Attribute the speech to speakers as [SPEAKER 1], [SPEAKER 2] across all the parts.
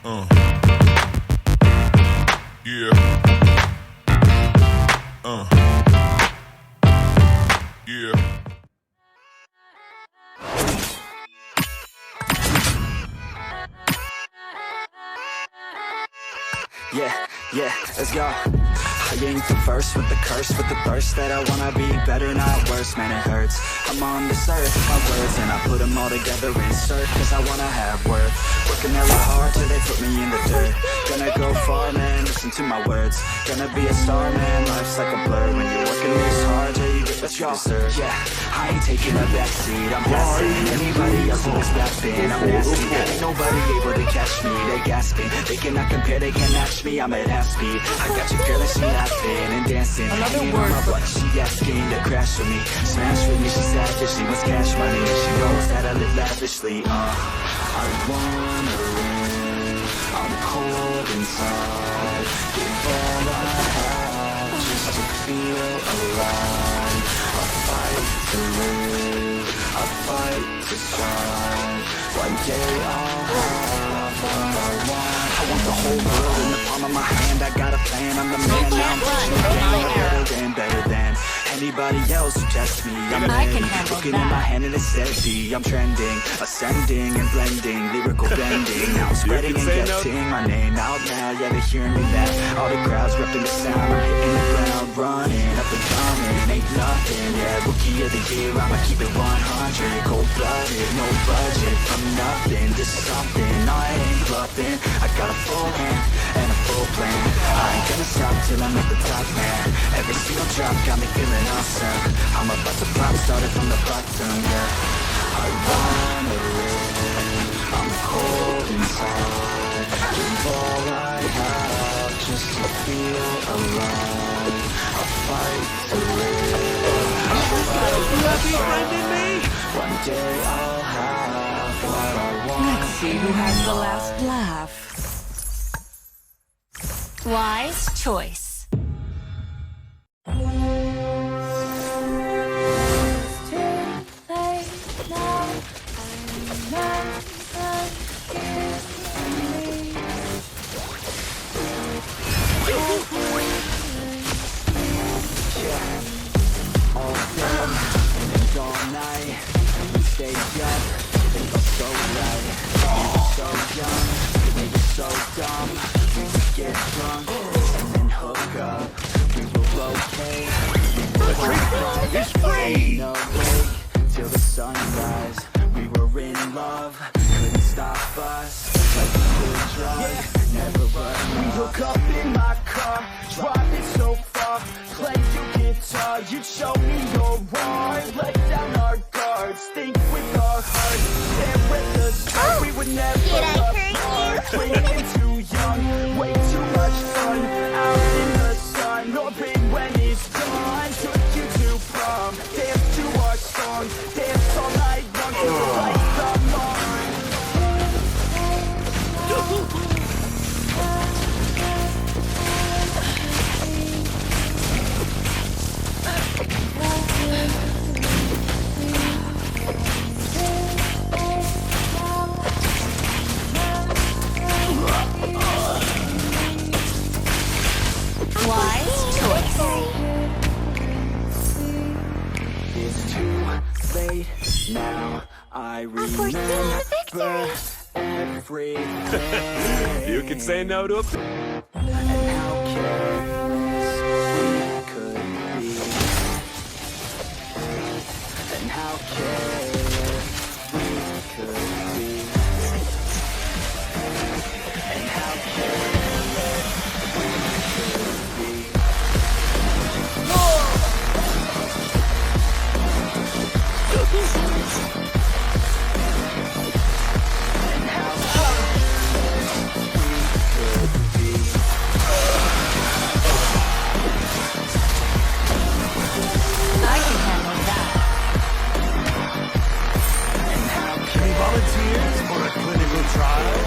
[SPEAKER 1] Yeah. Yeah.
[SPEAKER 2] Yeah, let's go. I ain't the first with the curse, with the thirst that I wanna be better, not worse, man it hurts. I'm on this earth, my words, and I put them all together, insert, cause I wanna have worth. Working hella hard till they put me in the dirt. Gonna go far, man, listen to my words. Gonna be a star, man, life's like a blur. When you're working this hard till you get what you deserve. Yeah, I ain't taking a backseat, I'm passing anybody else who is rapping. I'm nasty, ain't nobody able to catch me. They gasping, they cannot compare, they can't match me. I'm at half speed, I got your girl and she laughing and dancing.
[SPEAKER 3] Another
[SPEAKER 2] Hanging
[SPEAKER 3] word
[SPEAKER 2] on my
[SPEAKER 3] for
[SPEAKER 2] butt, she asking to crash with me. Smash with me, she said that she wants cash money, and she knows that I live lavishly. I wanna win, I'm cold inside. Give all I have just to feel alive. I fight to live, I fight to strive. One day I'll have what I want. I want the whole world in the palm of my hand. I got a plan, I'm the man. Now I'm pushing the game, better than anybody else who tests me. I'm looking in my hand and it's steady. I'm trending, ascending and blending, lyrical bending. Now I'm spreading and getting my name out now. Yeah, they hearing me back. All the crowds repping the sound. I'm hitting the ground, running up and coming. Ain't nothing, yeah, rookie of the year. I'ma keep it 100, cold-blooded, no budget. From nothing to something, I ain't bluffing. I got a full hand and a full plan. I ain't gonna stop till I'm at the top, man. Every single drop got me feeling awesome. I'm about to pop, started from the bottom, yeah. I wanna live, I'm cold inside. Give all I have just to feel alive. I fight to live, I fight to fight. One day I'll have what I want.
[SPEAKER 3] Let's see who has the last laugh.
[SPEAKER 4] Wise choice.
[SPEAKER 2] All day and all night, we stay up, it felt so right. We were so young, we were so dumb. We would get drunk and then hook up. We were okay, we were right.
[SPEAKER 1] It's free!
[SPEAKER 2] No wait till the sunrise. We were in love, couldn't stop us. Like a good drug, never run. We hook up in my car, driving so far. Play your guitar, you show me your art. Let down our guards, think with our hearts. There at the start, we would never apart. Drinking too young, way too much fun. Out in the sun, no pain when it's gone. Took you to prom, dance to our song. Dance all night long till the lights come on.
[SPEAKER 4] Wise choice.
[SPEAKER 2] It's too late now. I remember everything.
[SPEAKER 5] You can say no to a
[SPEAKER 2] And how careless we could be. And how careless we could be. And how careless we could be. And how careless we could be.
[SPEAKER 4] I can handle that.
[SPEAKER 1] Any volunteers for a clinical trial?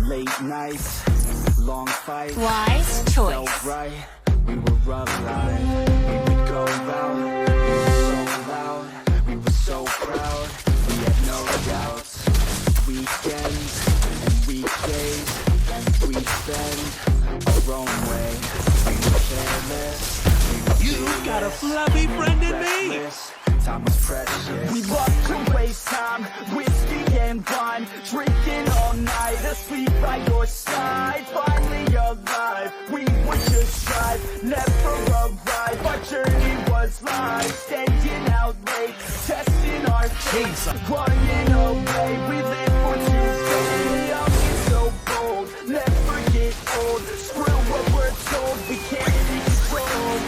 [SPEAKER 2] Late nights, long fights.
[SPEAKER 4] Wise
[SPEAKER 2] Felt
[SPEAKER 4] choice.
[SPEAKER 2] right, we were alive. We would go out, we were so loud, we were so proud. We had no doubts. Weekends and weekdays,
[SPEAKER 1] fluffy friend in me.
[SPEAKER 2] Time was precious.
[SPEAKER 5] We love to waste time, whiskey and wine, drinking all night, asleep by your side. Finally alive, we would just drive, never arrive. Our journey was live, staying out late, testing our faith, running away. We live for today, young and so bold, never get old. Screw what we're told, we can't be controlled.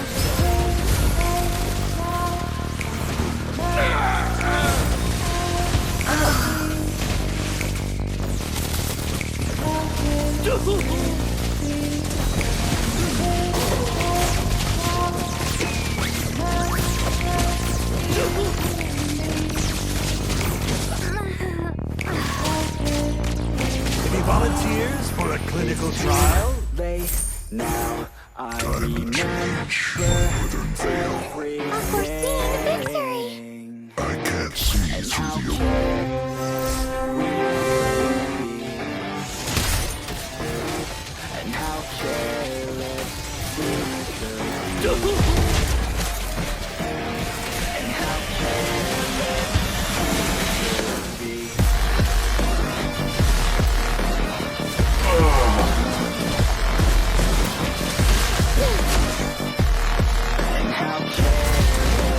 [SPEAKER 1] Any volunteers for a clinical trial?
[SPEAKER 2] Late now, I remember everything.
[SPEAKER 6] I can't see through the
[SPEAKER 2] And how careless we could be. And how careless we could be. And how careless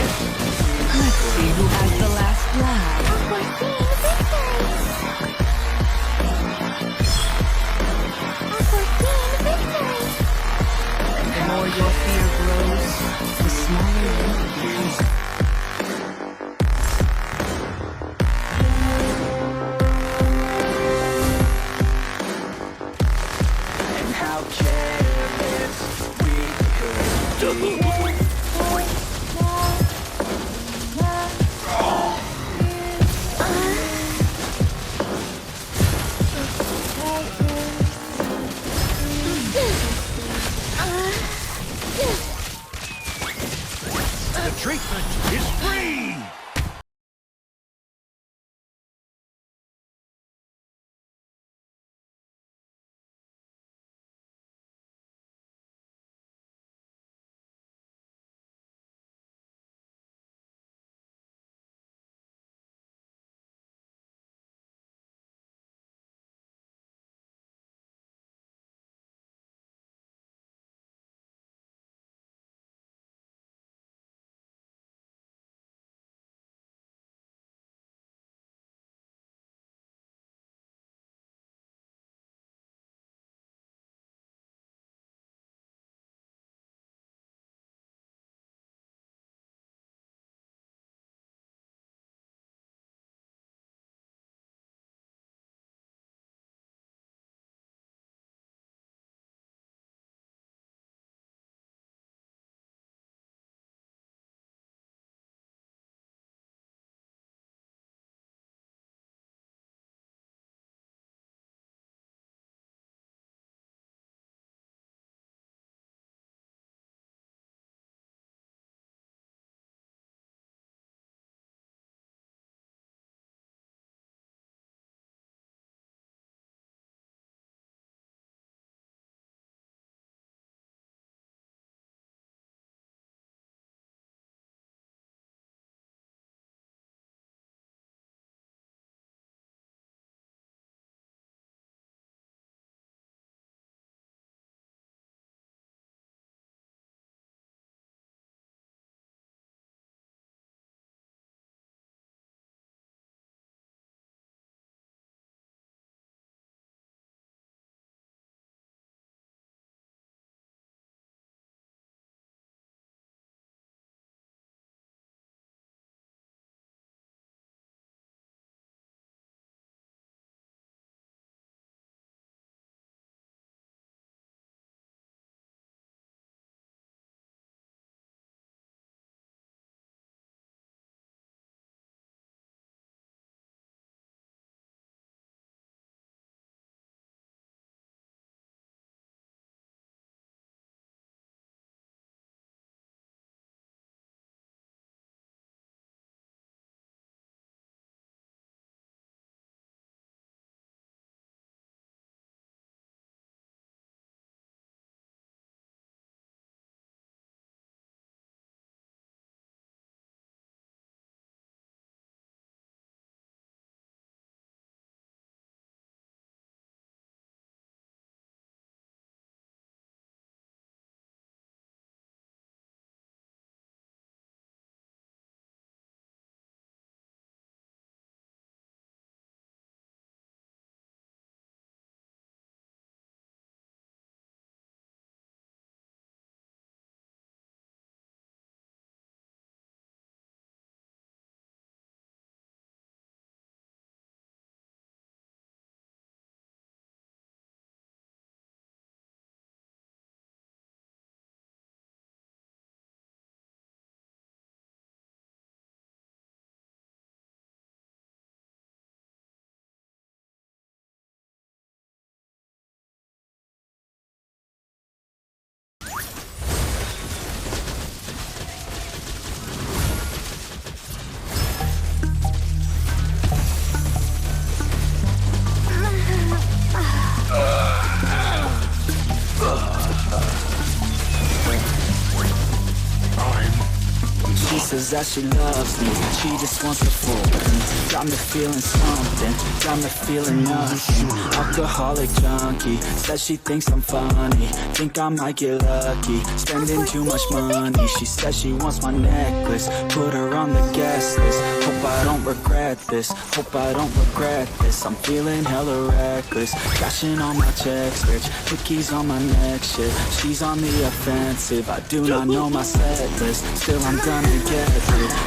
[SPEAKER 2] says that she loves me, she just wants to fool me. Got me feeling something, got me feeling nothing. Alcoholic junkie, says she thinks I'm funny. Think I might get lucky, spending too much money. She says she wants my necklace, put her on the guest list. Hope I don't regret this, hope I don't regret this. I'm feeling hella reckless, cashing all my checks rich. Cookies on my neck, shit, she's on the offensive. I do not know my set list, still I'm gonna get it.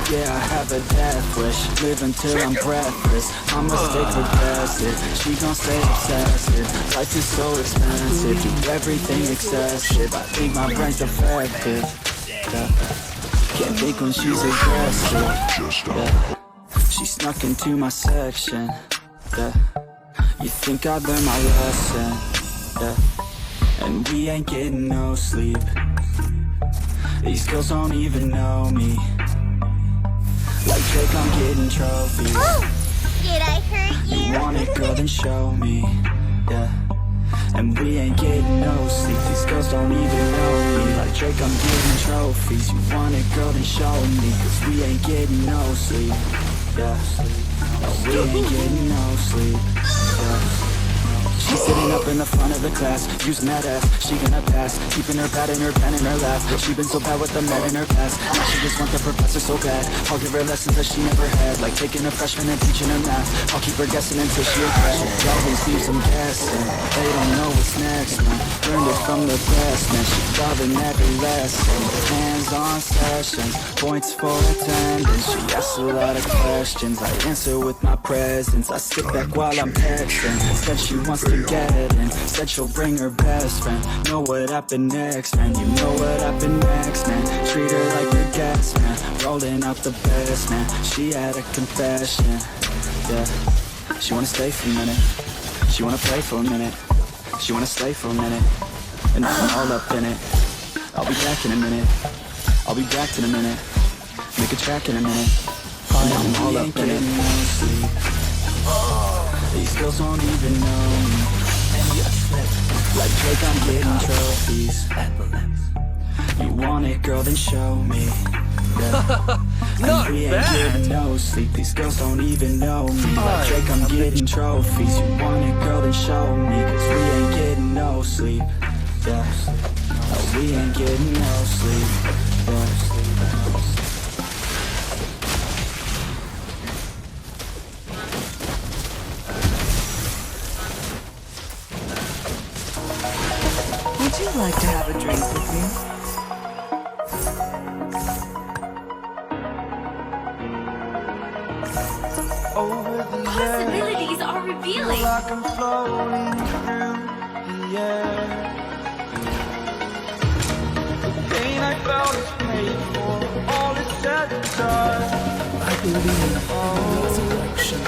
[SPEAKER 2] Yeah, I have a death wish, live until I'm breathless. I'ma stay progressive, she gon' stay obsessive. Life is so expensive, do everything excessive. I think my brain's defective, yeah. Can't think when she's aggressive, yeah. She snuck into my section, yeah. You think I learned my lesson, yeah. And we ain't getting no sleep. These girls don't even know me. Like Drake, I'm getting trophies.
[SPEAKER 7] Did I hurt you?
[SPEAKER 2] You want it, girl, then show me, yeah. And we ain't getting no sleep. These girls don't even know me. Like Drake, I'm getting trophies. You want it, girl, then show me. Cause we ain't getting no sleep, yeah. No, we ain't getting no sleep, yeah. She's sitting up in the front of the class, using that ass, she gonna pass. Keeping her pad and her pen in her lap. She been so bad with the men in her past. Now she just want the professor so bad. I'll give her lessons that she never had, like taking a freshman and teaching her math. I'll keep her guessing until she a grad. She always leaves them guessing, they don't know what's next, man. Learned it from the best, man. She loving every lesson. Hands-on sessions, points for attendance. She asks a lot of questions, I answer with my presence. I sit back while I'm texting. Said she wants to get in, said she'll bring her best friend. Know what happened next, man. You know what happened next, man. Treat her like a guest, man. Rolling out the best, man. She had a confession, yeah. She wanna stay for a minute, she wanna play for a minute, she wanna stay for a minute. And I'm all up in it. I'll be back in a minute, I'll be back in a minute. Make a track in a minute, and I'm all up in it. These girls don't even know me. Like Drake, I'm getting trophies. You want it, girl, then show me, yeah. And we ain't getting no sleep. These girls don't even know me. Like Drake, I'm getting trophies. You want it, girl, then show me. Cause we ain't getting no sleep, yeah. No, we ain't getting no sleep, yeah.
[SPEAKER 3] Would you like to have a drink with me?
[SPEAKER 4] Possibilities are revealing.
[SPEAKER 5] Like I'm floating through the air. The pain I felt is paid for. All is said and done.
[SPEAKER 1] I believe in resurrection.